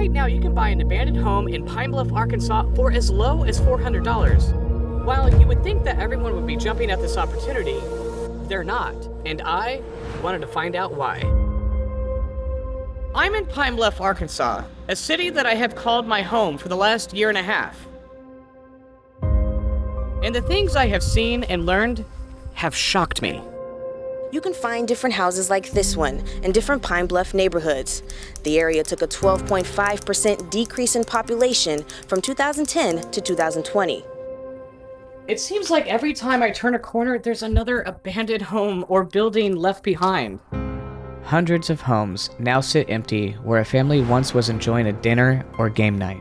Right now, you can buy an abandoned home in Pine Bluff, Arkansas for as low as $400. While you would think that everyone would be jumping at this opportunity, they're not, and I wanted to find out why. I'm in Pine Bluff, Arkansas, a city that I have called my home for the last year and a half. And the things I have seen and learned have shocked me. You can find different houses like this one in different Pine Bluff neighborhoods. The area took a 12.5% decrease in population from 2010 to 2020. It seems like every time I turn a corner, there's another abandoned home or building left behind. Hundreds of homes now sit empty where a family once was enjoying a dinner or game night.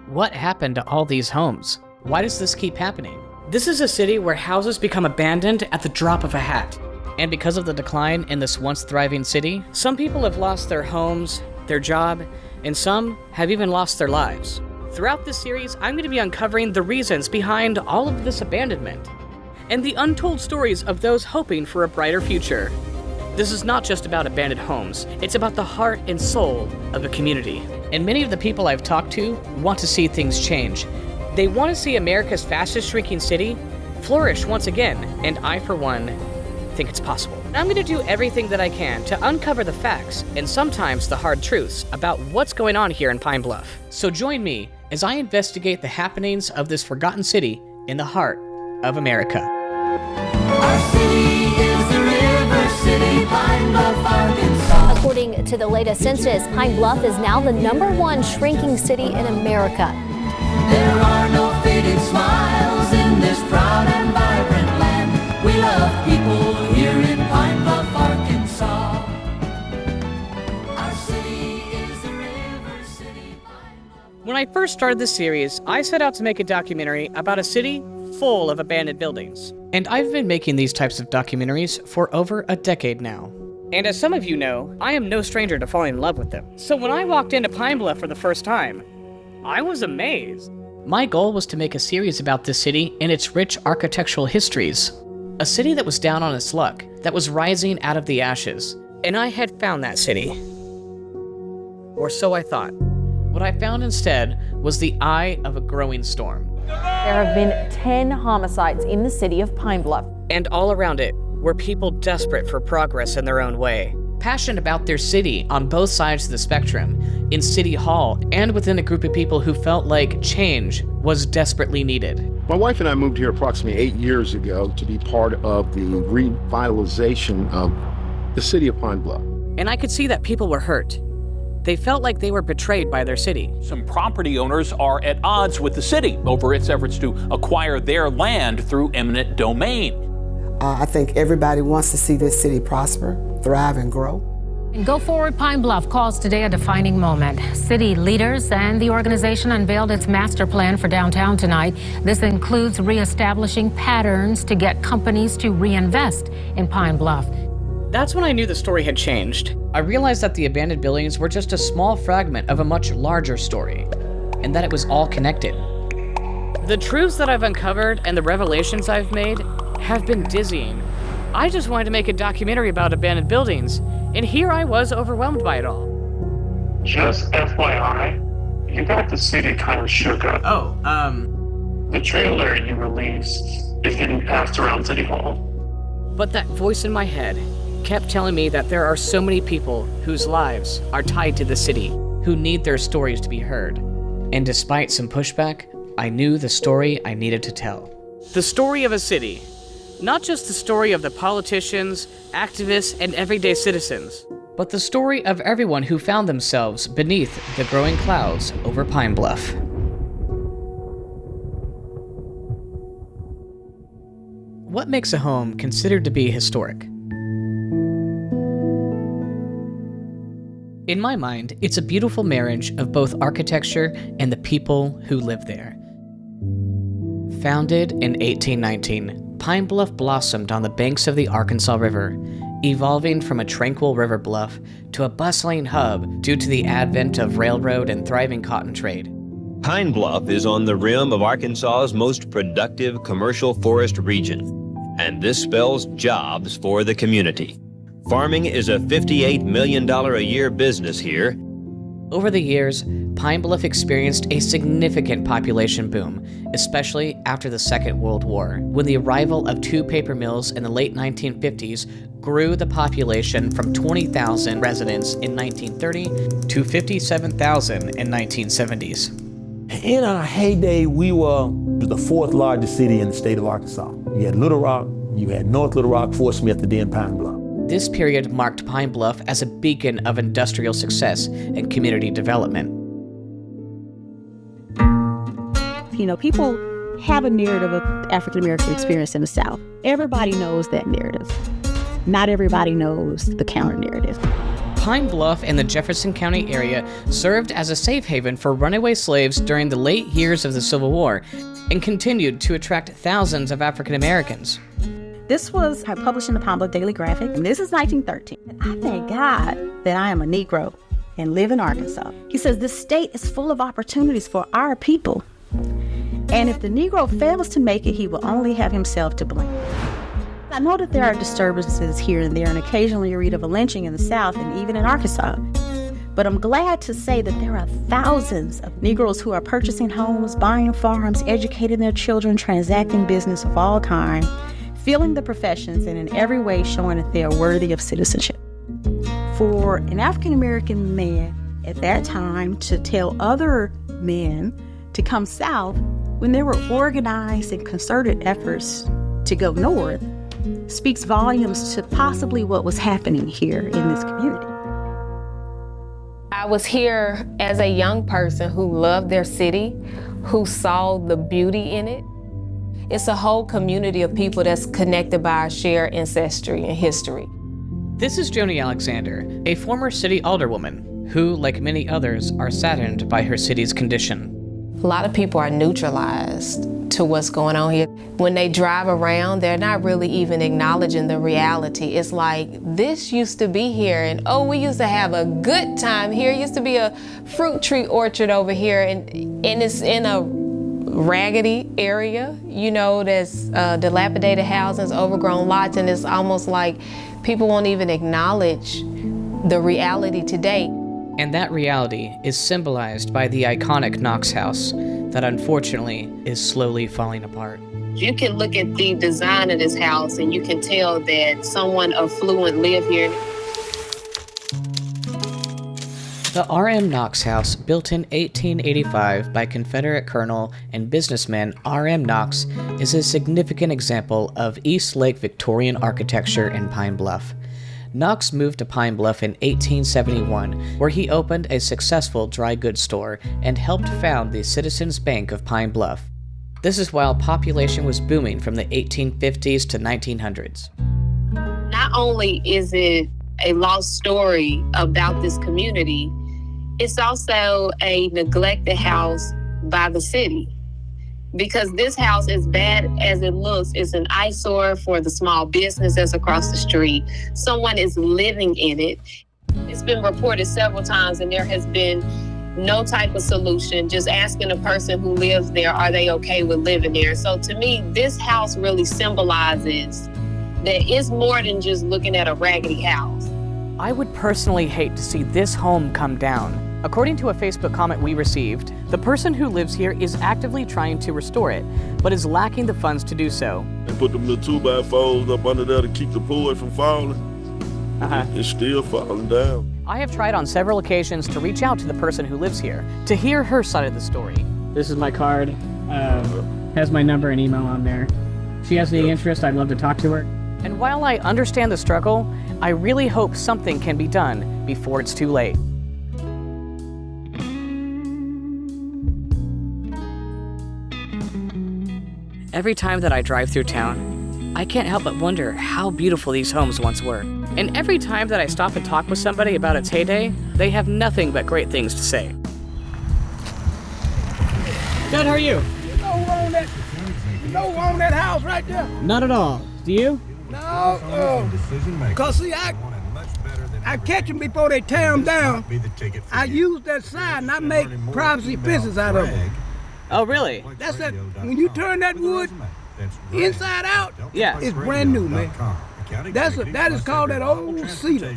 What happened to all these homes? Why does this keep happening? This is a city where houses become abandoned at the drop of a hat. And because of the decline in this once thriving city, some people have lost their homes, their job, and some have even lost their lives. Throughout this series, I'm going to be uncovering the reasons behind all of this abandonment and the untold stories of those hoping for a brighter future. This is not just about abandoned homes, it's about the heart and soul of a community. And many of the people I've talked to want to see things change. They want to see America's fastest shrinking city flourish once again, and I, for one, think it's possible. I'm going to do everything that I can to uncover the facts and sometimes the hard truths about what's going on here in Pine Bluff. So join me as I investigate the happenings of this forgotten city in the heart of America. Our city is the River City, Pine Bluff, Arkansas. According to the latest census, Pine Bluff is now the #1 shrinking city in America. There are no faded smiles in this proud and vibrant land. We love people here in Pine Bluff, Arkansas. Our city is the River City, Pine Bluff. When I first started this series, I set out to make a documentary about a city full of abandoned buildings. And I've been making these types of documentaries for over a decade now. And as some of you know, I am no stranger to falling in love with them. So when I walked into Pine Bluff for the first time, I was amazed. My goal was to make a series about this city and its rich architectural histories. A city that was down on its luck, that was rising out of the ashes. And I had found that city. Or so I thought. What I found instead was the eye of a growing storm. There have been 10 homicides in the city of Pine Bluff. And all around it were people desperate for progress in their own way. Passionate about their city on both sides of the spectrum, in City Hall and within a group of people who felt like change was desperately needed. My wife and I moved here approximately 8 years ago to be part of the revitalization of the city of Pine Bluff. And I could see that people were hurt. They felt like they were betrayed by their city. Some property owners are at odds with the city over its efforts to acquire their land through eminent domain. I think everybody wants to see this city prosper, thrive, and grow. Go Forward Pine Bluff calls today a defining moment. City leaders and the organization unveiled its master plan for downtown tonight. This includes reestablishing patterns to get companies to reinvest in Pine Bluff. That's when I knew the story had changed. I realized that the abandoned buildings were just a small fragment of a much larger story, and that it was all connected. The truths that I've uncovered and the revelations I've made have been dizzying. I just wanted to make a documentary about abandoned buildings, and here I was overwhelmed by it all. Just FYI, you got the city kind of shook up. The trailer you released is getting passed around City Hall. But that voice in my head kept telling me that there are so many people whose lives are tied to the city, who need their stories to be heard. And despite some pushback, I knew the story I needed to tell. The story of a city. Not just the story of the politicians, activists, and everyday citizens, but the story of everyone who found themselves beneath the growing clouds over Pine Bluff. What makes a home considered to be historic? In my mind, it's a beautiful marriage of both architecture and the people who live there. Founded in 1819, Pine Bluff blossomed on the banks of the Arkansas River, evolving from a tranquil river bluff to a bustling hub due to the advent of railroad and thriving cotton trade. Pine Bluff is on the rim of Arkansas's most productive commercial forest region, and this spells jobs for the community. Farming is a $58 million a year business here, Over the years, Pine Bluff experienced a significant population boom, especially after the Second World War, when the arrival of 2 paper mills in the late 1950s grew the population from 20,000 residents in 1930 to 57,000 in 1970s. In our heyday, we were the 4th largest city in the state of Arkansas. You had Little Rock, you had North Little Rock, Fort Smith, and then Pine Bluff. This period marked Pine Bluff as a beacon of industrial success and community development. You know, people have a narrative of African American experience in the South. Everybody knows that narrative. Not everybody knows the counter narrative. Pine Bluff and the Jefferson County area served as a safe haven for runaway slaves during the late years of the Civil War and continued to attract thousands of African Americans. This was published in the Pine Bluff Daily Graphic, and this is 1913. I thank God that I am a Negro and live in Arkansas. He says, this state is full of opportunities for our people. And if the Negro fails to make it, he will only have himself to blame. I know that there are disturbances here and there, and occasionally you read of a lynching in the South and even in Arkansas. But I'm glad to say that there are thousands of Negroes who are purchasing homes, buying farms, educating their children, transacting business of all kinds, filling the professions, and in every way showing that they are worthy of citizenship. For an African American man at that time to tell other men to come south when there were organized and concerted efforts to go north speaks volumes to possibly what was happening here in this community. I was here as a young person who loved their city, who saw the beauty in it. It's a whole community of people that's connected by our shared ancestry and history. This is Joni Alexander, a former city alderwoman who, like many others, are saddened by her city's condition. A lot of people are neutralized to what's going on here. When they drive around, they're not really even acknowledging the reality. It's like, this used to be here, and oh, we used to have a good time here. It used to be a fruit tree orchard over here, and it's in a raggedy area. You know, there's dilapidated houses, overgrown lots, and it's almost like people won't even acknowledge the reality today. And that reality is symbolized by the iconic Knox House that unfortunately is slowly falling apart. You can look at the design of this house and you can tell that someone affluent lived here. The R.M. Knox House, built in 1885 by Confederate Colonel and businessman R.M. Knox, is a significant example of East Lake Victorian architecture in Pine Bluff. Knox moved to Pine Bluff in 1871, where he opened a successful dry goods store and helped found the Citizens Bank of Pine Bluff. This is while population was booming from the 1850s to 1900s. Not only is it a lost story about this community, it's also a neglected house by the city. Because this house, as bad as it looks, is an eyesore for the small business that's across the street. Someone is living in it. It's been reported several times and there has been no type of solution, just asking a person who lives there, are they okay with living there? So to me, this house really symbolizes that it's more than just looking at a raggedy house. I would personally hate to see this home come down. According to a Facebook comment we received, the person who lives here is actively trying to restore it, but is lacking the funds to do so. They put them little 2x4s up under there to keep the pool from falling. It's still falling down. I have tried on several occasions to reach out to the person who lives here, to hear her side of the story. This is my card, has my number and email on there. If she has any interest, I'd love to talk to her. And while I understand the struggle, I really hope something can be done before it's too late. Every time that I drive through town, I can't help but wonder how beautiful these homes once were. And every time that I stop and talk with somebody about its heyday, they have nothing but great things to say. Good, how are you? You know who own that house right there? Not at all. Do you? No, because see, I catch them before they tear them down. I use that sign and I make privacy fences out of them. Oh, really? That's that. When you turn that wood inside out, yeah, it's brand new, man. That is called that old cedar.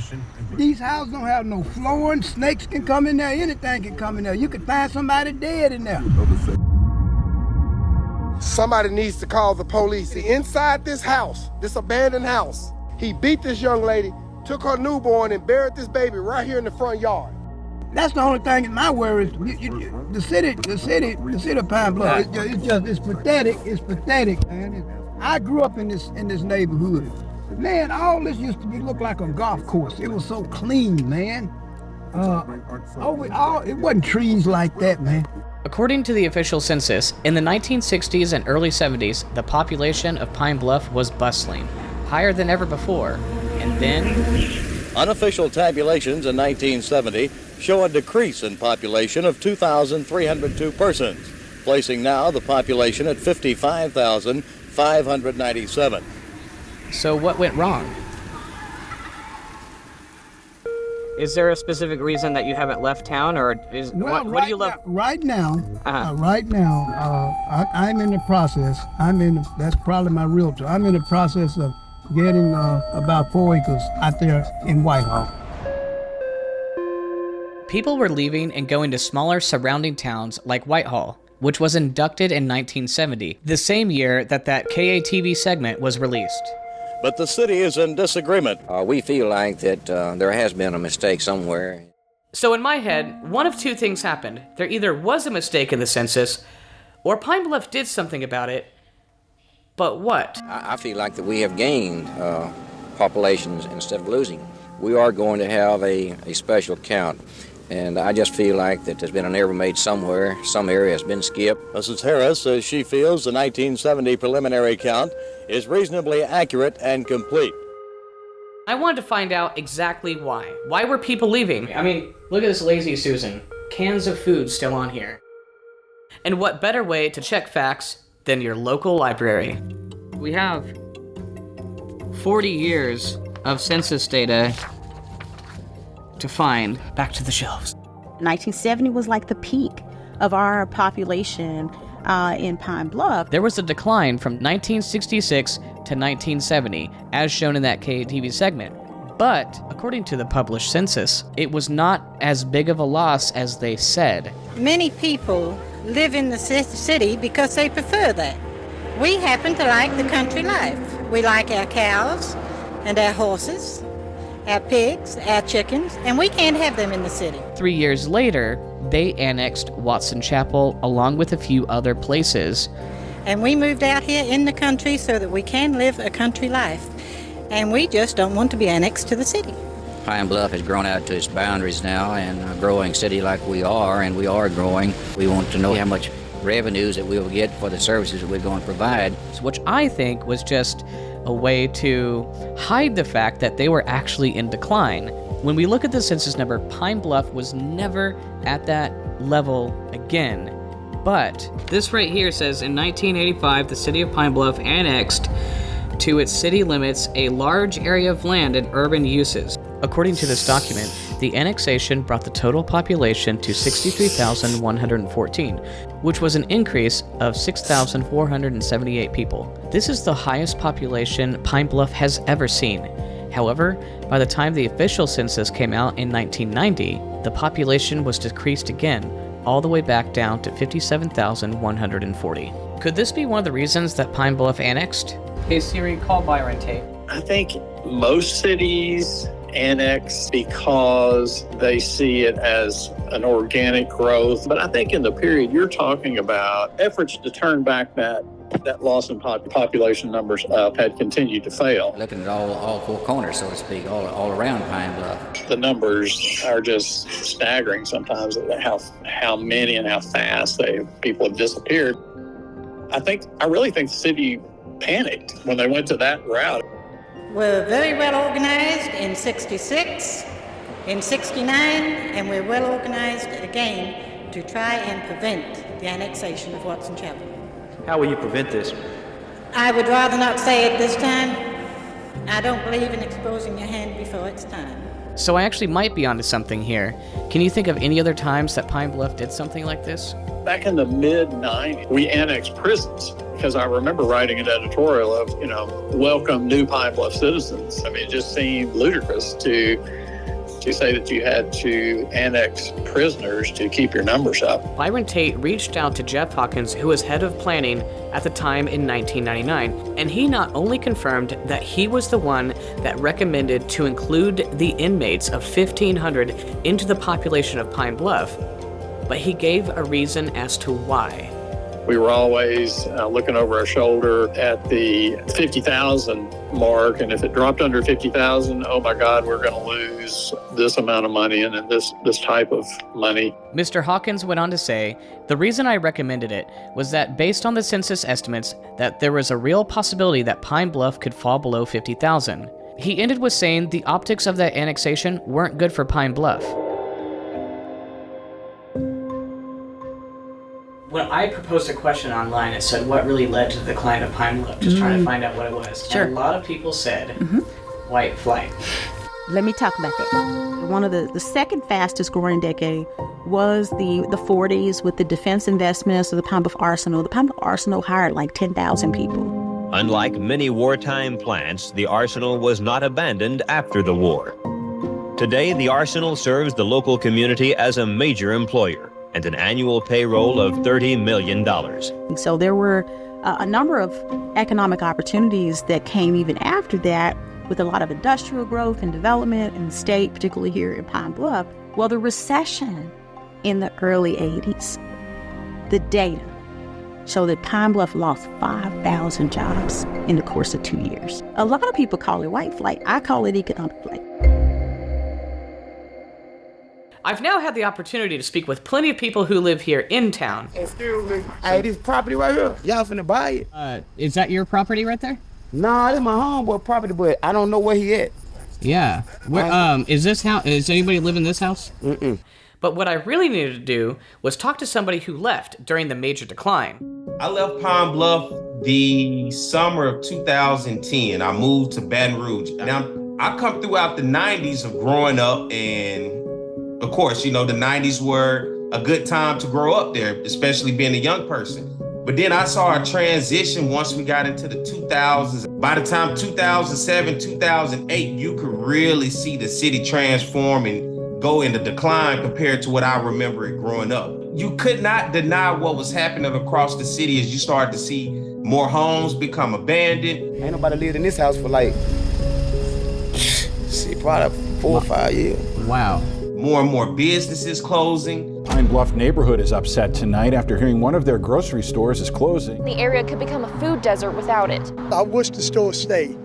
These houses don't have no flooring. Snakes can come in there. Anything can come in there. You could find somebody dead in there. Somebody needs to call the police. Inside this house, this abandoned house, he beat this young lady, took her newborn, and buried this baby right here in the front yard. That's the only thing in my worry is the city of Pine Bluff. It's pathetic. It's pathetic, man. I grew up in this neighborhood. Man, all this used to look like a golf course. It was so clean, man. It wasn't trees like that, man. According to the official census, in the 1960s and early 70s, the population of Pine Bluff was bustling, higher than ever before. And then... Unofficial tabulations in 1970 show a decrease in population of 2,302 persons, placing now the population at 55,597. So what went wrong? Is there a specific reason that you haven't left town, or is what do you love? Right now, I'm in the process. That's probably my realtor. I'm in the process of getting about 4 acres out there in Whitehall. People were leaving and going to smaller surrounding towns like Whitehall, which was inducted in 1970, the same year that KATV segment was released. But the city is in disagreement. We feel like that there has been a mistake somewhere. So in my head, one of two things happened. There either was a mistake in the census, or Pine Bluff did something about it. But what? I feel like that we have gained populations instead of losing. We are going to have a special count. And I just feel like that there's been an error made somewhere. Some area has been skipped. Mrs. Harris says she feels the 1970 preliminary count is reasonably accurate and complete. I wanted to find out exactly why. Why were people leaving? I mean, look at this Lazy Susan. Cans of food still on here. And what better way to check facts than your local library? We have 40 years of census data to find. Back to the shelves. 1970 was like the peak of our population in Pine Bluff. There was a decline from 1966 to 1970, as shown in that KATV segment. But, according to the published census, it was not as big of a loss as they said. Many people live in the city because they prefer that. We happen to like the country life. We like our cows and our horses, our pigs, our chickens, and we can't have them in the city. 3 years later, they annexed Watson Chapel along with a few other places. And we moved out here in the country so that we can live a country life. And we just don't want to be annexed to the city. Pine Bluff has grown out to its boundaries now, and a growing city like we are, and we are growing. We want to know how much revenues that we will get for the services that we're going to provide. Which I think was just a way to hide the fact that they were actually in decline. When we look at the census number, Pine Bluff was never at that level again. But this right here says, in 1985, the city of Pine Bluff annexed to its city limits a large area of land and urban uses. According to this document, the annexation brought the total population to 63,114, which was an increase of 6,478 people. This is the highest population Pine Bluff has ever seen. However, by the time the official census came out in 1990, the population was decreased again, all the way back down to 57,140. Could this be one of the reasons that Pine Bluff annexed? Hey Siri, call Byron Tate. I think most cities annex because they see it as an organic growth. But I think in the period you're talking about, efforts to turn back that loss in population numbers up had continued to fail. Looking at all four corners, so to speak, all around Pine Bluff. The numbers are just staggering sometimes, how many and how fast people have disappeared. I really think the city panicked when they went to that route. We're very well organized in 66, in 69, and we're well organized again to try and prevent the annexation of Watson Chapel. How will you prevent this? I would rather not say it this time. I don't believe in exposing your hand before it's time. So I actually might be onto something here. Can you think of any other times that Pine Bluff did something like this? Back in the mid-90s, we annexed prisons because I remember writing an editorial of, welcome new Pine Bluff citizens. I mean, it just seemed ludicrous to say that you had to annex prisoners to keep your numbers up. Byron Tate reached out to Jeff Hawkins, who was head of planning at the time in 1999, and he not only confirmed that he was the one that recommended to include the inmates of 1,500 into the population of Pine Bluff, but he gave a reason as to why. We were always looking over our shoulder at the 50,000 mark, and if it dropped under 50,000, oh my God, we're going to lose this amount of money and this type of money. Mr. Hawkins went on to say, the reason I recommended it was that based on the census estimates, that there was a real possibility that Pine Bluff could fall below 50,000. He ended with saying the optics of that annexation weren't good for Pine Bluff. When I proposed a question online, it said, what really led to the decline of Pine Bluff? Just trying to find out what it was. Sure. And a lot of people said, white flight. Let me talk about that. One of the second fastest growing decade was the 40s with the defense investments of the Pine Bluff Arsenal. The Pine Bluff Arsenal hired like 10,000 people. Unlike many wartime plants, the arsenal was not abandoned after the war. Today, the arsenal serves the local community as a major employer and an annual payroll of $30 million. So there were a number of economic opportunities that came even after that, with a lot of industrial growth and development in the state, particularly here in Pine Bluff. Well, the recession in the early 80s, the data show that Pine Bluff lost 5,000 jobs in the course of 2 years. A lot of people call it white flight. I call it economic flight. I've now had the opportunity to speak with plenty of people who live here in town. Excuse me. Hey, this property right here, y'all finna buy it? Is that your property right there? Nah, this my homeboy property, but I don't know where he at. Yeah. Where, is this house? Is anybody live in this house? Mm-mm. But what I really needed to do was talk to somebody who left during the major decline. I left Pine Bluff the summer of 2010. I moved to Baton Rouge. Now, I come throughout the 90s of growing up, and of course, the 90s were a good time to grow up there, especially being a young person. But then I saw a transition once we got into the 2000s. By the time 2007, 2008, you could really see the city transform and go into decline compared to what I remember it growing up. You could not deny what was happening across the city as you started to see more homes become abandoned. Ain't nobody lived in this house for probably 4 or 5 years. Wow. More and more businesses closing. Pine Bluff neighborhood is upset tonight after hearing one of their grocery stores is closing. The area could become a food desert without it. I wish the store stayed,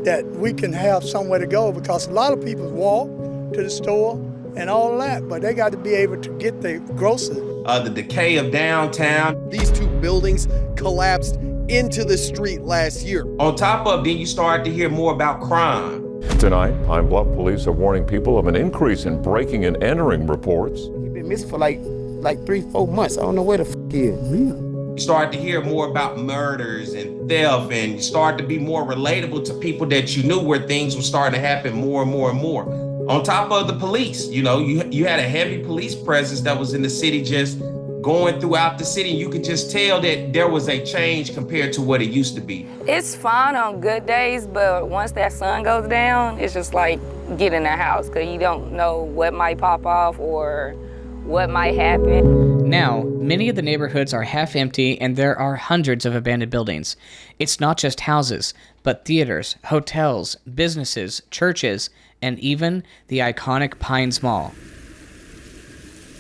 that we can have somewhere to go, because a lot of people walk to the store and all that, but they got to be able to get their groceries. The decay of downtown. These two buildings collapsed into the street last year. On top of, then you start to hear more about crime. Tonight, Pine Bluff police are warning people of an increase in breaking and entering reports. He's been missing for like 3-4 months. I don't know where the he is. You start to hear more about murders and theft, and you start to be more relatable to people that you knew, where things were starting to happen more and more and more. On top of the police, you had a heavy police presence that was in the city, just going throughout the city. You could just tell that there was a change compared to what it used to be. It's fine on good days, but once that sun goes down, it's just like get in the house, because you don't know what might pop off or what might happen. Now, many of the neighborhoods are half empty, and there are hundreds of abandoned buildings. It's not just houses, but theaters, hotels, businesses, churches, and even the iconic Pines Mall.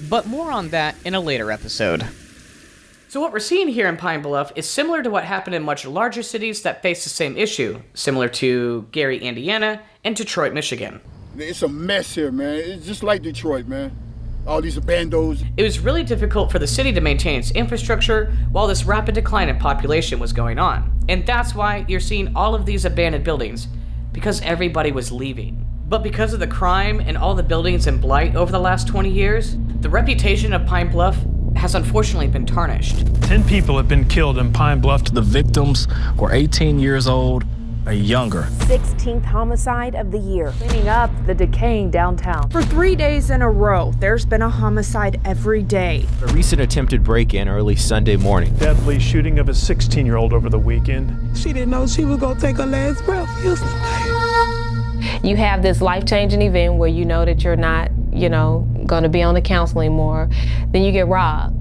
But more on that in a later episode. So what we're seeing here in Pine Bluff is similar to what happened in much larger cities that face the same issue, similar to Gary, Indiana, and Detroit, Michigan. It's a mess here, man. It's just like Detroit, man. All these abandos. It was really difficult for the city to maintain its infrastructure while this rapid decline in population was going on. And that's why you're seeing all of these abandoned buildings, because everybody was leaving. But because of the crime and all the buildings in blight over the last 20 years, the reputation of Pine Bluff has unfortunately been tarnished. 10 people have been killed in Pine Bluff. The victims were 18 years old a younger. 16th homicide of the year. Cleaning up the decaying downtown. For 3 days in a row, there's been a homicide every day. A recent attempted break-in early Sunday morning. Deadly shooting of a 16-year-old over the weekend. She didn't know she was going to take her last breath yesterday. You have this life-changing event where you know that you're not, going to be on the council anymore. Then you get robbed.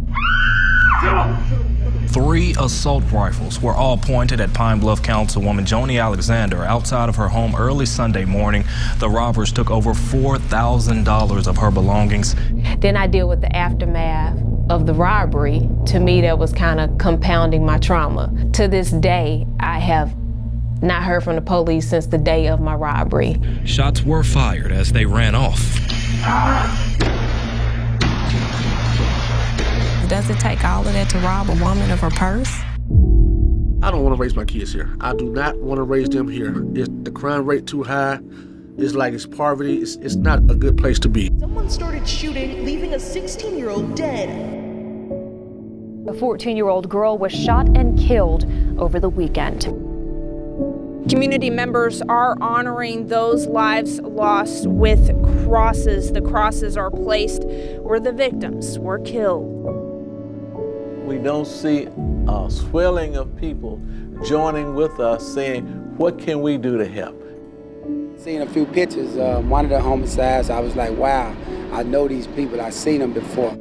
3 assault rifles were all pointed at Pine Bluff Councilwoman Joni Alexander outside of her home early Sunday morning. The robbers took over $4,000 of her belongings. Then I deal with the aftermath of the robbery. To me, that was kind of compounding my trauma. To this day, I have not heard from the police since the day of my robbery. Shots were fired as they ran off. Does it take all of that to rob a woman of her purse? I don't want to raise my kids here. I do not want to raise them here. Is the crime rate too high? It's like it's poverty. It's not a good place to be. Someone started shooting, leaving a 16-year-old dead. A 14-year-old girl was shot and killed over the weekend. Community members are honoring those lives lost with crosses. The crosses are placed where the victims were killed. We don't see a swelling of people joining with us saying, what can we do to help? Seeing a few pictures, one of the homicides, I was like, wow, I know these people, I've seen them before.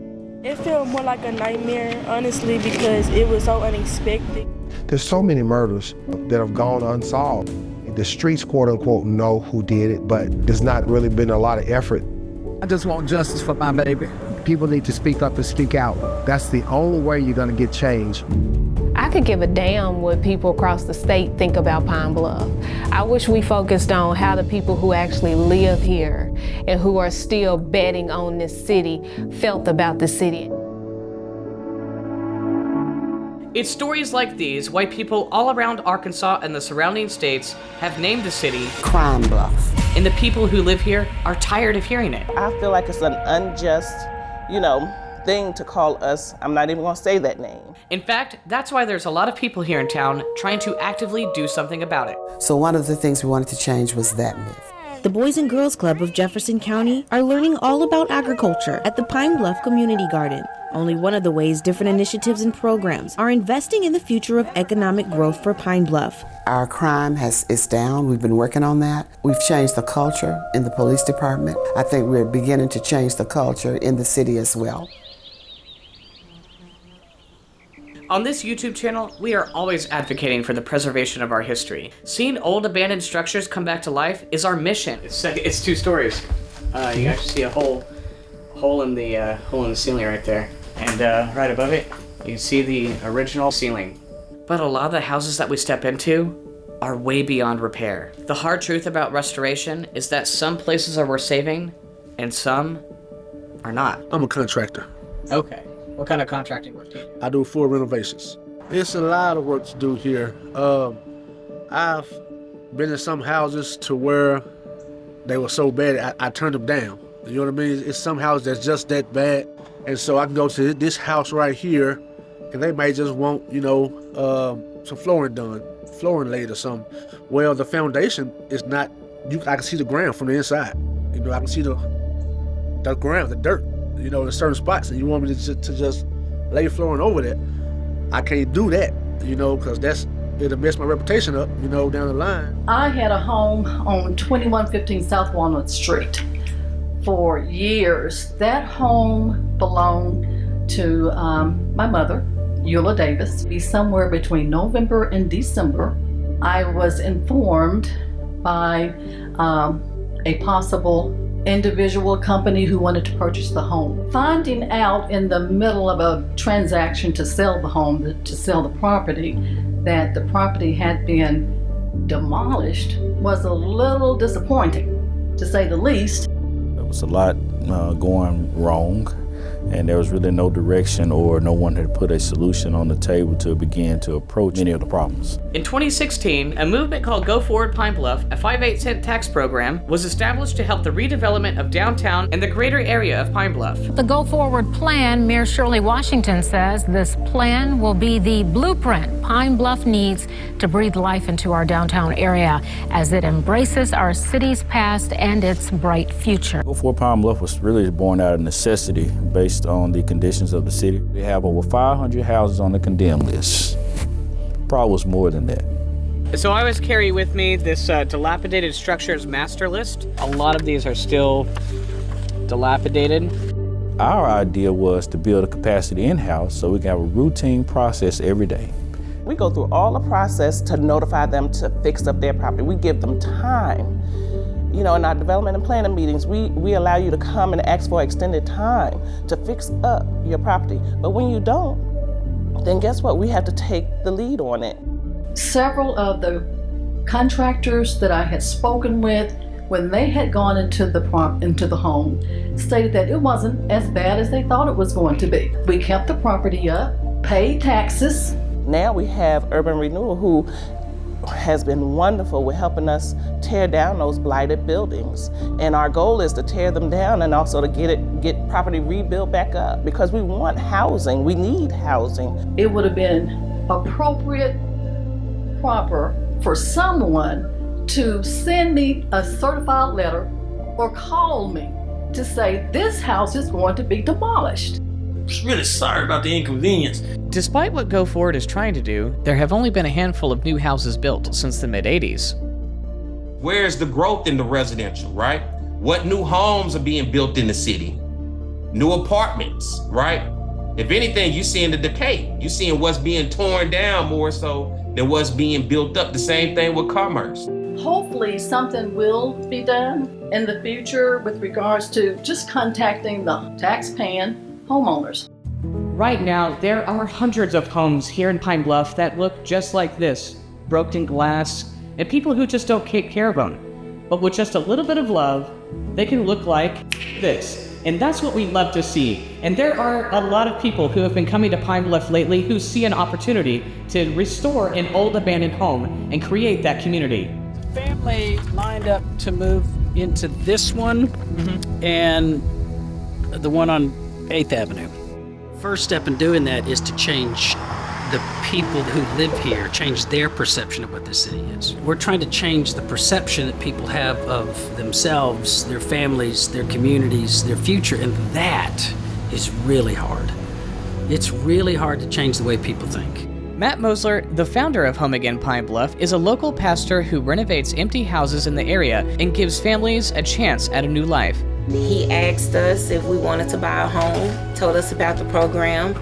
It felt more like a nightmare, honestly, because it was so unexpected. There's so many murders that have gone unsolved. The streets, quote unquote, know who did it, but there's not really been a lot of effort. I just want justice for my baby. People need to speak up and speak out. That's the only way you're gonna get change. I could give a damn what people across the state think about Pine Bluff. I wish we focused on how the people who actually live here and who are still betting on this city felt about the city. It's stories like these why people all around Arkansas and the surrounding states have named the city Pine Bluff. And the people who live here are tired of hearing it. I feel like it's an unjust, thing to call us. I'm not even gonna say that name. In fact, that's why there's a lot of people here in town trying to actively do something about it. So one of the things we wanted to change was that myth. The Boys and Girls Club of Jefferson County are learning all about agriculture at the Pine Bluff Community Garden. Only one of the ways different initiatives and programs are investing in the future of economic growth for Pine Bluff. Our crime is down. We've been working on that. We've changed the culture in the police department. I think we're beginning to change the culture in the city as well. On this YouTube channel, we are always advocating for the preservation of our history. Seeing old abandoned structures come back to life is our mission. It's 2 stories. You actually see a hole in the ceiling right there. And right above it, you can see the original ceiling. But a lot of the houses that we step into are way beyond repair. The hard truth about restoration is that some places are worth saving and some are not. I'm a contractor. Okay. What kind of contracting work do you do? I do full renovations. It's a lot of work to do here. I've been in some houses to where they were so bad, I turned them down. You know what I mean? It's some houses that's just that bad. And so I can go to this house right here, and they may just want, some flooring done, flooring laid or something. Well, the foundation is not, I can see the ground from the inside. I can see the ground, the dirt, in certain spots. And you want me to just lay flooring over that. I can't do that, because it'll mess my reputation up, down the line. I had a home on 2115 South Walnut Street for years. That home belonged to my mother, Eula Davis. Be somewhere between November and December, I was informed by a possible individual company who wanted to purchase the home. Finding out in the middle of a transaction to sell the home, to sell the property, that the property had been demolished was a little disappointing, to say the least. There was a lot going wrong, and there was really no direction or no one had put a solution on the table to begin to approach any of the problems. In 2016, a movement called Go Forward Pine Bluff, a 5/8 tax program, was established to help the redevelopment of downtown and the greater area of Pine Bluff. The Go Forward plan, Mayor Shirley Washington says this plan will be the blueprint Pine Bluff needs to breathe life into our downtown area as it embraces our city's past and its bright future. Go Forward Pine Bluff was really born out of necessity based on the conditions of the city. We have over 500 houses on the condemned list. Probably was more than that. So I always carry with me this dilapidated structures master list. A lot of these are still dilapidated. Our idea was to build a capacity in-house so we can have a routine process every day. We go through all the process to notify them to fix up their property. We give them time. You know, in our development and planning meetings, we allow you to come and ask for extended time to fix up your property. But when you don't, then guess what? We have to take the lead on it. Several of the contractors that I had spoken with, when they had gone into the home, stated that it wasn't as bad as they thought it was going to be. We kept the property up, paid taxes. Now we have Urban Renewal, who has been wonderful with helping us tear down those blighted buildings. And our goal is to tear them down and also to get property rebuilt back up, because we want housing. We need housing. It would have been appropriate, proper for someone to send me a certified letter or call me to say this house is going to be demolished. I'm just really sorry about the inconvenience. Despite what Go Forward is trying to do, there have only been a handful of new houses built since the mid-'80s. Where's the growth in the residential, right? What new homes are being built in the city? New apartments, right? If anything, you're seeing the decay. You're seeing what's being torn down more so than what's being built up. The same thing with commerce. Hopefully something will be done in the future with regards to just contacting the tax-paying homeowners. Right now, there are hundreds of homes here in Pine Bluff that look just like this, broken glass, and people who just don't take care of them. But with just a little bit of love, they can look like this. And that's what we love to see. And there are a lot of people who have been coming to Pine Bluff lately who see an opportunity to restore an old abandoned home and create that community. Family lined up to move into this one and the one on 8th Avenue. First step in doing that is to change the people who live here, change their perception of what this city is. We're trying to change the perception that people have of themselves, their families, their communities, their future, and that is really hard. It's really hard to change the way people think. Matt Mosler, the founder of Home Again Pine Bluff, is a local pastor who renovates empty houses in the area and gives families a chance at a new life. He asked us if we wanted to buy a home, told us about the program.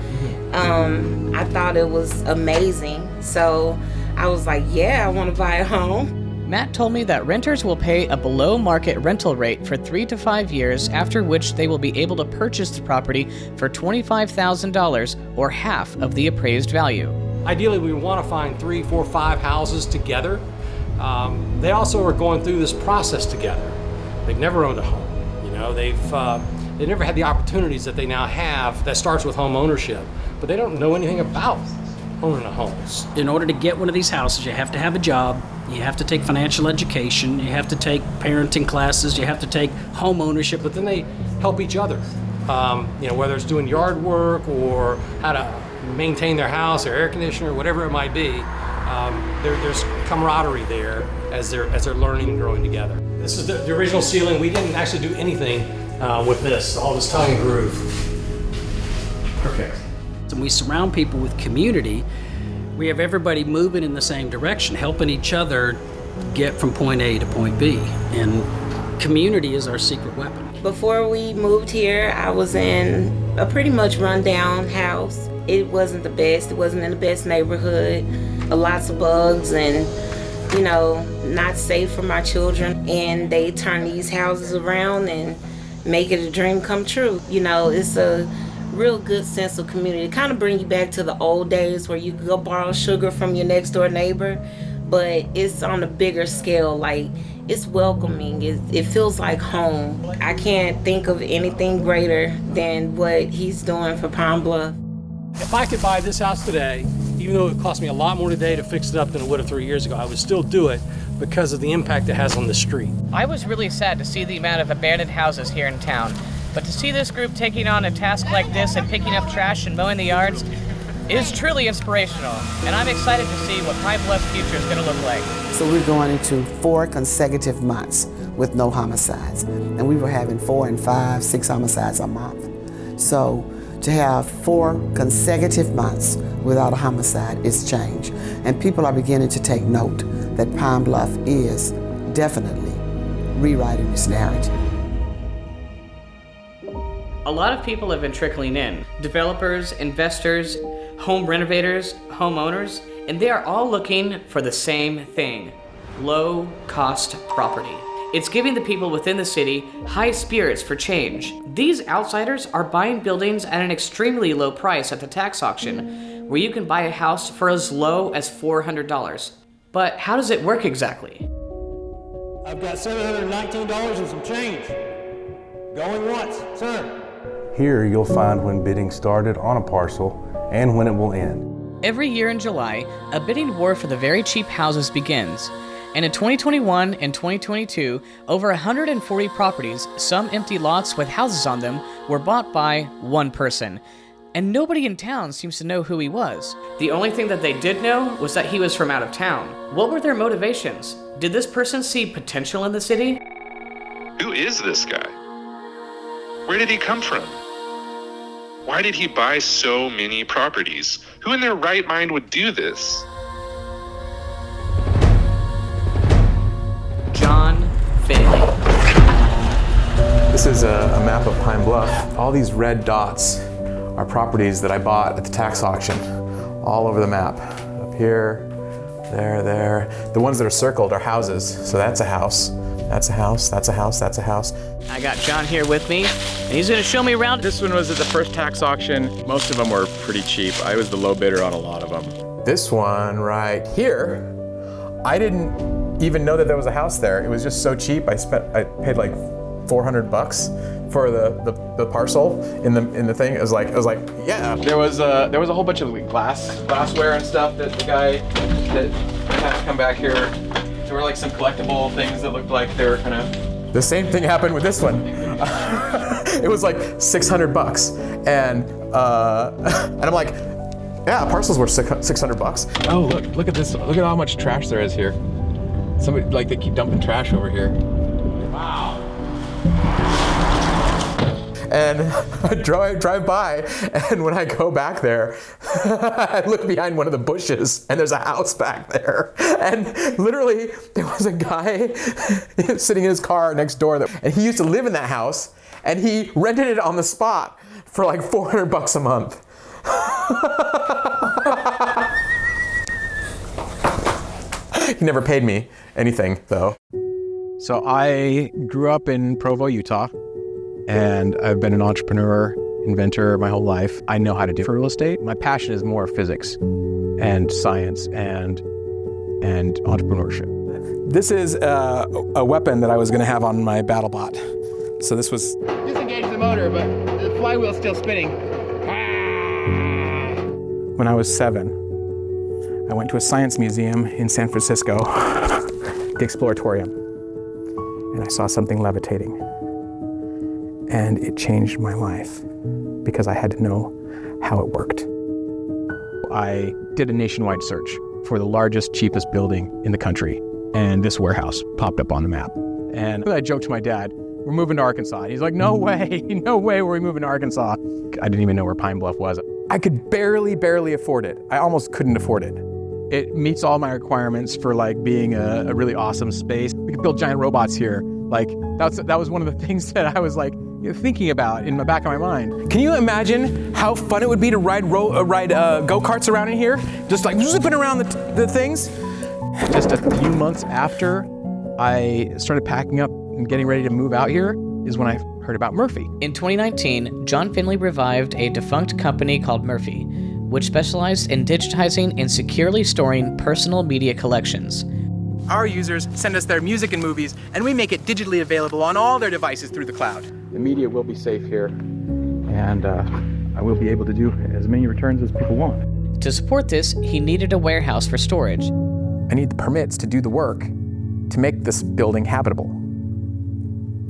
I thought it was amazing, so I was like, yeah, I want to buy a home. Matt told me that renters will pay a below-market rental rate for 3 to 5 years, after which they will be able to purchase the property for $25,000 or half of the appraised value. Ideally, we want to find 3, 4, 5 houses together. They also are going through this process together. They've never owned a home. You know, they've never had the opportunities that they now have that starts with home ownership, but they don't know anything about owning a home. In order to get one of these houses, you have to have a job, you have to take financial education, you have to take parenting classes, you have to take home ownership. But then they help each other, you know, whether it's doing yard work or how to maintain their house or air conditioner, whatever it might be. There's camaraderie there as they're learning and growing together. This is the original ceiling. We didn't actually do anything with this, all this tongue and groove. Perfect. And we surround people with community. We have everybody moving in the same direction, helping each other get from point A to point B. And community is our secret weapon. Before we moved here, I was in a pretty much rundown house. It wasn't the best. It wasn't in the best neighborhood. Lots of bugs and, you know, not safe for my children. And they turn these houses around and make it a dream come true. You know, it's a real good sense of community. It kind of brings you back to the old days where you could go borrow sugar from your next door neighbor. but it's on a bigger scale. Like, it's welcoming. It feels like home. I can't think of anything greater than what he's doing for Pine Bluff. If I could buy this house today, even though it cost me a lot more today to fix it up than it would have 3 years ago, I would still do it because of the impact it has on the street. I was really sad to see the amount of abandoned houses here in town, but to see this group taking on a task like this and picking up trash and mowing the yards is truly inspirational, and I'm excited to see what Pine Bluff's future is going to look like. So we're going into 4 consecutive months with no homicides, and we were having 4 and 5, 6 homicides a month. So to have 4 consecutive months without a homicide is change, and people are beginning to take note that Pine Bluff is definitely rewriting this narrative. A lot of people have been trickling in. Developers, investors, home renovators, homeowners, and they are all looking for the same thing: low-cost property. It's giving the people within the city high spirits for change. These outsiders are buying buildings at an extremely low price at the tax auction, where you can buy a house for as low as $400. But how does it work exactly? I've got $719 and some change. Going once, sir. Here you'll find when bidding started on a parcel and when it will end. Every year in July, a bidding war for the very cheap houses begins. And in 2021 and 2022, over 140 properties, some empty lots with houses on them, were bought by one person. And nobody in town seems to know who he was. The only thing that they did know was that he was from out of town. What were their motivations? Did this person see potential in the city? Who is this guy? Where did he come from? Why did he buy so many properties? Who in their right mind would do this? John Finley. This is a map of Pine Bluff. All these red dots are properties that I bought at the tax auction, all over the map. Up here, there. The ones that are circled are houses. So that's a house, that's a house, that's a house, that's a house. I got John here with me, and he's gonna show me around. This one was at the first tax auction. Most of them were pretty cheap. I was the low bidder on a lot of them. This one right here, I didn't even know that there was a house there. It was just so cheap. I paid like $400 for the parcel in the thing. It was like yeah. There was a whole bunch of glassware and stuff that the guy that had to come back here. There were like some collectible things that looked like they were kind of. The same thing happened with this one. It was like $600, and I'm like, yeah, parcels were $600. Oh, look at this! Look at how much trash there is here. Somebody they keep dumping trash over here. Wow. And I drive by, and when I go back there, I look behind one of the bushes, and there's a house back there. And literally, there was a guy sitting in his car next door, and he used to live in that house, and he rented it on the spot for like $400 a month. He never paid me anything, though. So I grew up in Provo, Utah. And I've been an entrepreneur, inventor my whole life. I know how to do real estate. My passion is more physics and science and entrepreneurship. This is a weapon that I was going to have on my BattleBot. So this was... Disengage the motor, but the flywheel's still spinning. When I was 7, I went to a science museum in San Francisco, the Exploratorium, and I saw something levitating. And it changed my life because I had to know how it worked. I did a nationwide search for the largest, cheapest building in the country, and this warehouse popped up on the map. And I joked to my dad, we're moving to Arkansas. And he's like, no way were we moving to Arkansas. I didn't even know where Pine Bluff was. I could barely afford it. I almost couldn't afford it. It meets all my requirements for being a really awesome space. We could build giant robots here. That was one of the things that I was thinking about in the back of my mind. Can you imagine how fun it would be to ride go-karts around in here? Just zipping around the things? Just a few months after I started packing up and getting ready to move out here is when I heard about Murphy. In 2019, John Finley revived a defunct company called Murphy, which specialized in digitizing and securely storing personal media collections. Our users send us their music and movies, and we make it digitally available on all their devices through the cloud. The media will be safe here, and I will be able to do as many returns as people want. To support this, he needed a warehouse for storage. I need the permits to do the work to make this building habitable.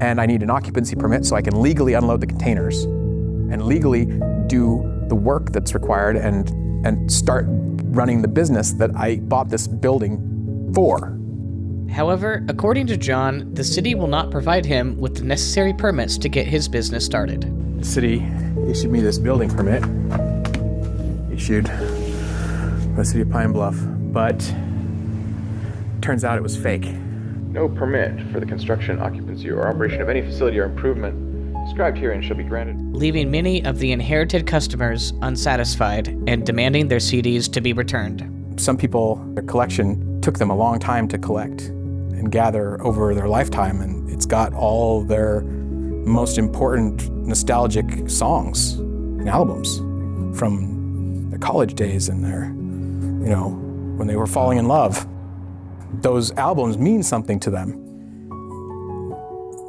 And I need an occupancy permit so I can legally unload the containers and legally do the work that's required and start running the business that I bought this building for. However, according to John, the city will not provide him with the necessary permits to get his business started. The city issued me this building permit, issued by the city of Pine Bluff, but turns out it was fake. No permit for the construction, occupancy, or operation of any facility or improvement described herein shall be granted. Leaving many of the inherited customers unsatisfied and demanding their CDs to be returned. Some people, their collection took them a long time to collect and gather over their lifetime, and it's got all their most important nostalgic songs and albums from their college days and their, when they were falling in love. Those albums mean something to them.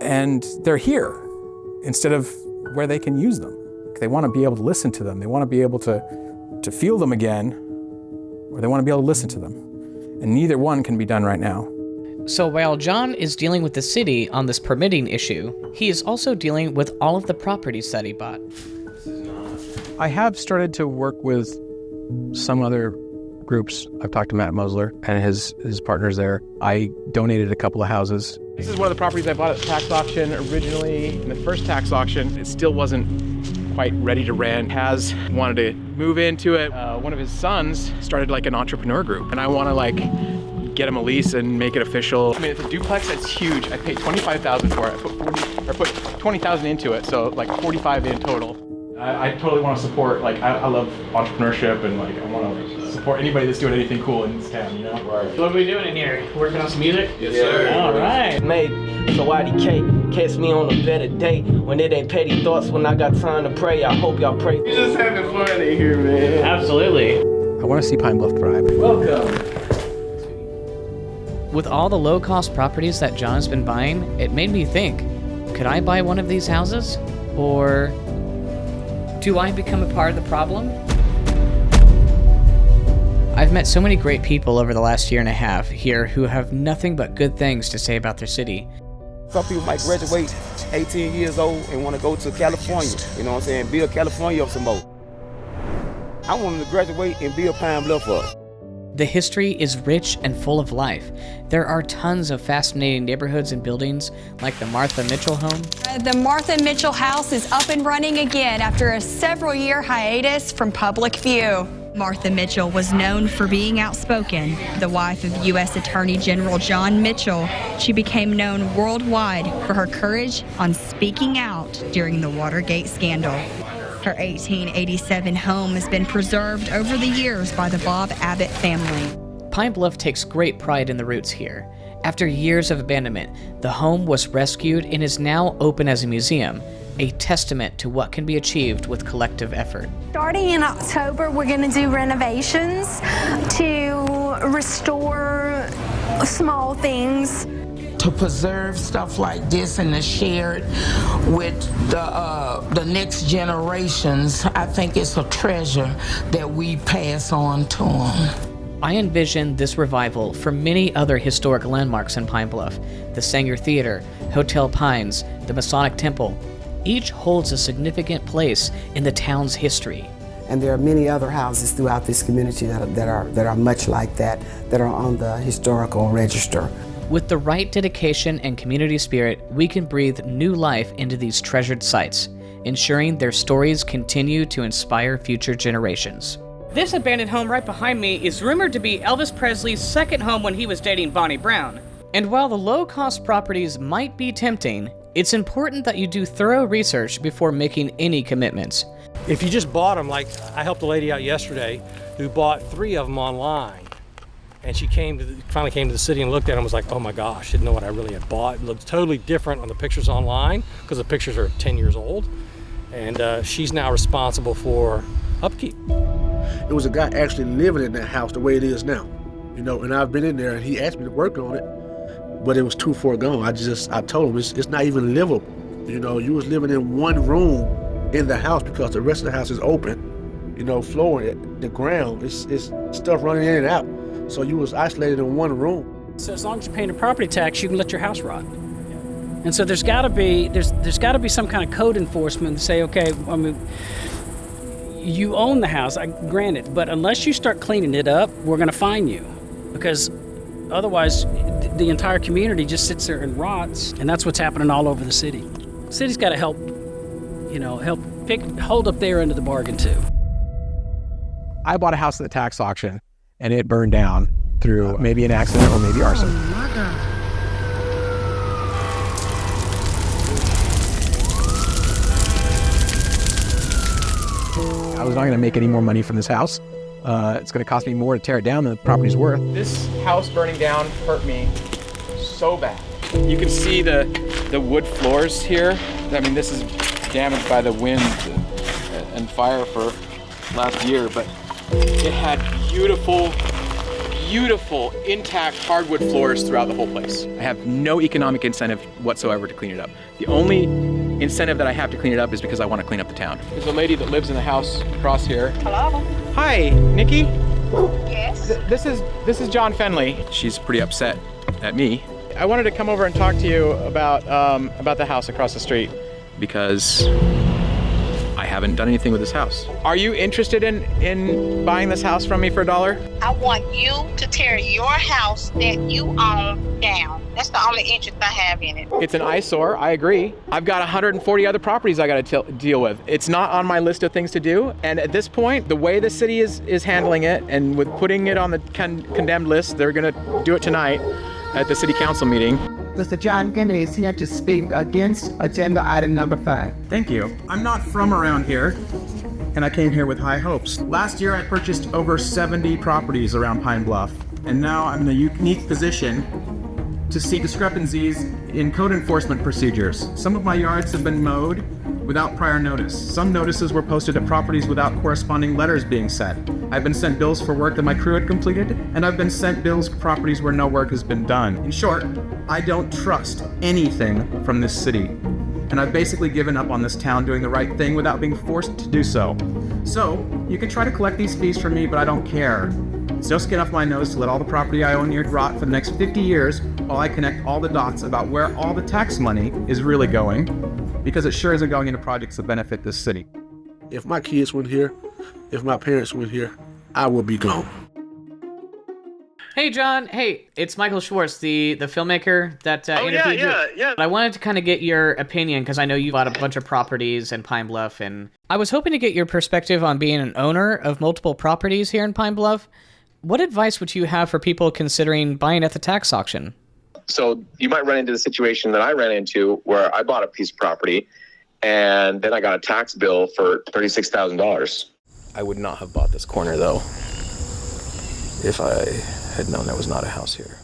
And they're here instead of where they can use them. They want to be able to listen to them. They want to be able to feel them again, or they want to be able to listen to them. And neither one can be done right now. So while John is dealing with the city on this permitting issue, he is also dealing with all of the properties that he bought. I have started to work with some other groups. I've talked to Matt Mosler and his partners there. I donated a couple of houses. This is one of the properties I bought at the tax auction originally. In the first tax auction, it still wasn't quite ready to rent. Has wanted to move into it. One of his sons started like an entrepreneur group, and I want to get him a lease and make it official. I mean, it's a duplex that's huge. I paid $25,000 for it. I put $20,000 into it, so like $45,000 in total. I totally want to support, I love entrepreneurship, and I want to support anybody that's doing anything cool in this town, Right. What are we doing in here? Working on some music? Yes, sir. All right. Maybe. So IDK, catch me on a better day when it ain't petty thoughts, when I got time to pray. I hope y'all pray. You're just having fun in here, man. Absolutely. I want to see Pine Bluff thrive. Welcome. With all the low-cost properties that John's been buying, it made me think, could I buy one of these houses? Or do I become a part of the problem? I've met so many great people over the last year and a half here who have nothing but good things to say about their city. Some people might graduate 18 years old and want to go to California, build California up some more. I want them to graduate and build Pine Bluff up. The history is rich and full of life. There are tons of fascinating neighborhoods and buildings, like the Martha Mitchell home. The Martha Mitchell house is up and running again after a several-year hiatus from public view. Martha Mitchell was known for being outspoken. The wife of U.S. Attorney General John Mitchell, she became known worldwide for her courage on speaking out during the Watergate scandal. Her 1887 home has been preserved over the years by the Bob Abbott family. Pine Bluff takes great pride in the roots here. After years of abandonment, the home was rescued and is now open as a museum, a testament to what can be achieved with collective effort. Starting in October, we're going to do renovations to restore small things. To preserve stuff like this and to share it with the next generations, I think it's a treasure that we pass on to them. I envision this revival for many other historic landmarks in Pine Bluff. The Sanger Theater, Hotel Pines, the Masonic Temple. Each holds a significant place in the town's history. And there are many other houses throughout this community that are much like that are on the historical register. With the right dedication and community spirit, we can breathe new life into these treasured sites, ensuring their stories continue to inspire future generations. This abandoned home right behind me is rumored to be Elvis Presley's second home when he was dating Bonnie Brown. And while the low-cost properties might be tempting, it's important that you do thorough research before making any commitments. If you just bought them, like I helped a lady out yesterday who bought 3 of them online. And she finally came to the city and looked at them and was like, oh my gosh, didn't know what I really had bought. It looks totally different on the pictures online because the pictures are 10 years old. And she's now responsible for upkeep. It was a guy actually living in that house the way it is now, you know, and I've been in there and he asked me to work on it, but it was too far gone. I told him it's not even livable. You know, you was living in one room in the house because the rest of the house is open, you know, floor, the ground, it's stuff running in and out. So you was isolated in one room. So as long as you're paying a property tax, you can let your house rot. And so there's got to be some kind of code enforcement to say, okay, I mean, you own the house, granted, but unless you start cleaning it up, we're going to fine you, because otherwise the entire community just sits there and rots, and that's what's happening all over the city. The city's got to help hold up their end of the bargain too. I bought a house at the tax auction, and it burned down through maybe an accident or maybe arson. Oh my God. I was not going to make any more money from this house. It's going to cost me more to tear it down than the property's worth. This house burning down hurt me so bad. You can see the wood floors here. I mean, this is damaged by the wind and fire for last year, but it had beautiful intact hardwood floors throughout the whole place. I have no economic incentive whatsoever to clean it up. The only incentive that I have to clean it up is because I want to clean up the town. There's a lady that lives in the house across here. Hello? Hi, Nikki. Yes? This is John Fenley. She's pretty upset at me. I wanted to come over and talk to you about the house across the street because I haven't done anything with this house. Are you interested in buying this house from me for $1? I want you to tear your house that you own down. That's the only interest I have in it. It's an eyesore, I agree. I've got 140 other properties I got to deal with. It's not on my list of things to do. And at this point, the way the city is handling it, and with putting it on the condemned list, they're gonna do it tonight at the city council meeting. Mr. John Kennedy is here to speak against agenda item number 5. Thank you. I'm not from around here, and I came here with high hopes. Last year, I purchased over 70 properties around Pine Bluff, and now I'm in a unique position to see discrepancies in code enforcement procedures. Some of my yards have been mowed without prior notice. Some notices were posted at properties without corresponding letters being sent. I've been sent bills for work that my crew had completed, and I've been sent bills for properties where no work has been done. In short, I don't trust anything from this city, and I've basically given up on this town doing the right thing without being forced to do so. So, you can try to collect these fees from me, but I don't care. It's no skin off my nose to let all the property I own here rot for the next 50 years while I connect all the dots about where all the tax money is really going, because it sure isn't going into projects that benefit this city. If my kids went here, if my parents went here, I would be gone. Hey, John. Hey, it's Michael Schwartz, the filmmaker that interviewed you. Yeah. I wanted to kind of get your opinion because I know you bought a bunch of properties in Pine Bluff, and I was hoping to get your perspective on being an owner of multiple properties here in Pine Bluff. What advice would you have for people considering buying at the tax auction? So you might run into the situation that I ran into where I bought a piece of property and then I got a tax bill for $36,000. I would not have bought this corner though if I had known there was not a house here.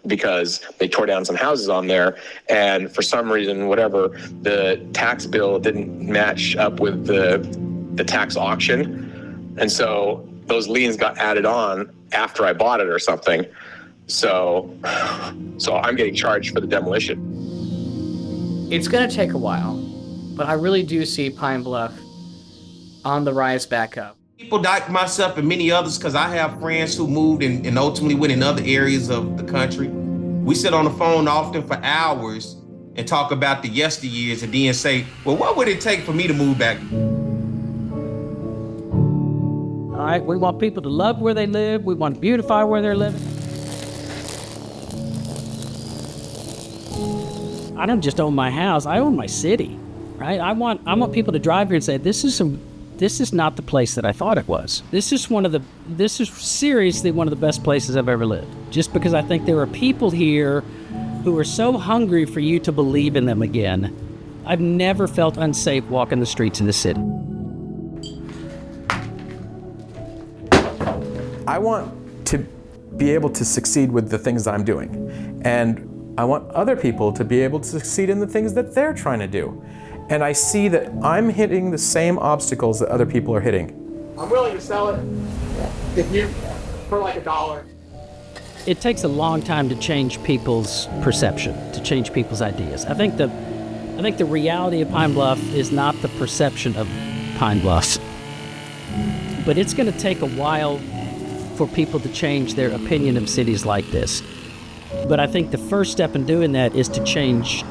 Because they tore down some houses on there, and for some reason, whatever, the tax bill didn't match up with the tax auction. And so those liens got added on after I bought it or something. So I'm getting charged for the demolition. It's going to take a while, but I really do see Pine Bluff on the rise back up. People like myself and many others, because I have friends who moved and ultimately went in other areas of the country. We sit on the phone often for hours and talk about the yesteryears and then say, well, what would it take for me to move back? All right, we want people to love where they live. We want to beautify where they're living. I don't just own my house, I own my city, right? I want people to drive here and say, this is not the place that I thought it was. This is seriously one of the best places I've ever lived. Just because I think there are people here who are so hungry for you to believe in them again. I've never felt unsafe walking the streets in the city. I want to be able to succeed with the things that I'm doing. And I want other people to be able to succeed in the things that they're trying to do. And I see that I'm hitting the same obstacles that other people are hitting. I'm willing to sell it if you for like $1. It takes a long time to change people's perception, to change people's ideas. I think the reality of Pine Bluff is not the perception of Pine Bluff. But it's going to take a while for people to change their opinion of cities like this. But I think the first step in doing that is to change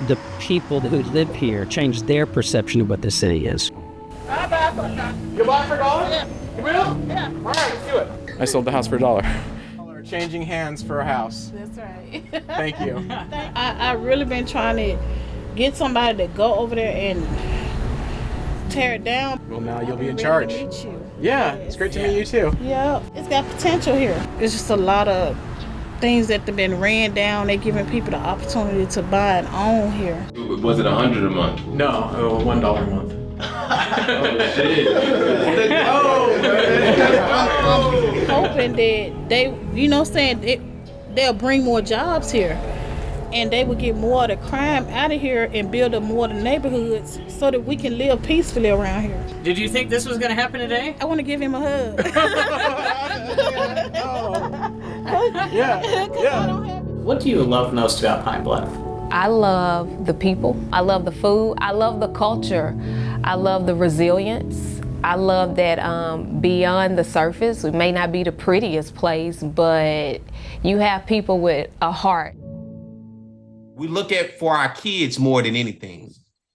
the people who live here, change their perception of what this city is. You buy for $1? Yeah. You will? Yeah. All right, let's do it. I sold the house for $1. We're changing hands for a house. That's right. Thank you. I really been trying to get somebody to go over there and tear it down. Well, now you'll be in charge. To meet you. Yeah, it's great to meet you too. Yeah, it's got potential here. It's just a lot of things that have been ran down. They're giving people the opportunity to buy and own here. Was it $100 a month? No, $1 a month. Oh shit! I'm hoping that they, they'll bring more jobs here, and they will get more of the crime out of here and build up more of the neighborhoods so that we can live peacefully around here. Did you think this was going to happen today? I want to give him a hug. What do you love most about Pine Bluff? I love the people. I love the food. I love the culture. I love the resilience. I love that beyond the surface, it may not be the prettiest place, but you have people with a heart. We look at for our kids more than anything.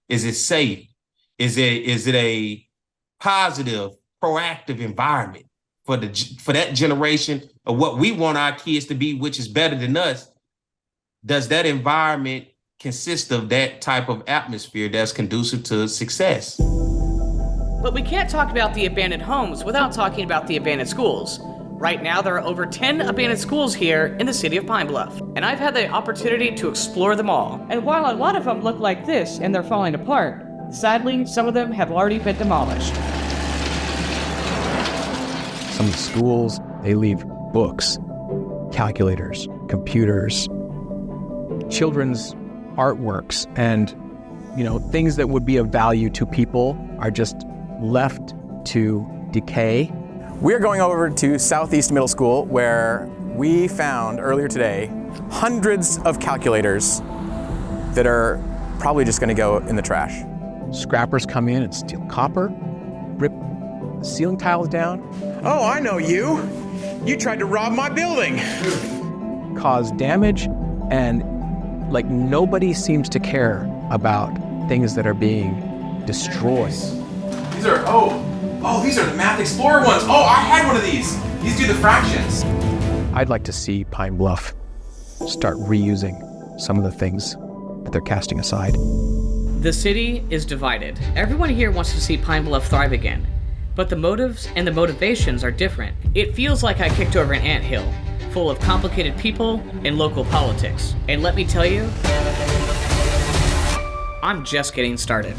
Is it safe? Is it a positive, proactive environment for that generation of what we want our kids to be, which is better than us? Does that environment consist of that type of atmosphere that's conducive to success? But we can't talk about the abandoned homes without talking about the abandoned schools. Right now, there are over 10 abandoned schools here in the city of Pine Bluff, and I've had the opportunity to explore them all. And while a lot of them look like this and they're falling apart, sadly, some of them have already been demolished. Some of the schools, they leave books, calculators, computers, children's artworks, and things that would be of value to people are just left to decay. We're going over to Southeast Middle School, where we found earlier today hundreds of calculators that are probably just going to go in the trash. Scrappers come in and steal copper, rip ceiling tiles down. Oh, I know you. You tried to rob my building. Cause damage, and nobody seems to care about things that are being destroyed. These are the Math Explorer ones. Oh, I had one of these. These do the fractions. I'd like to see Pine Bluff start reusing some of the things that they're casting aside. The city is divided. Everyone here wants to see Pine Bluff thrive again, but the motives and the motivations are different. It feels like I kicked over an anthill, full of complicated people and local politics. And let me tell you, I'm just getting started.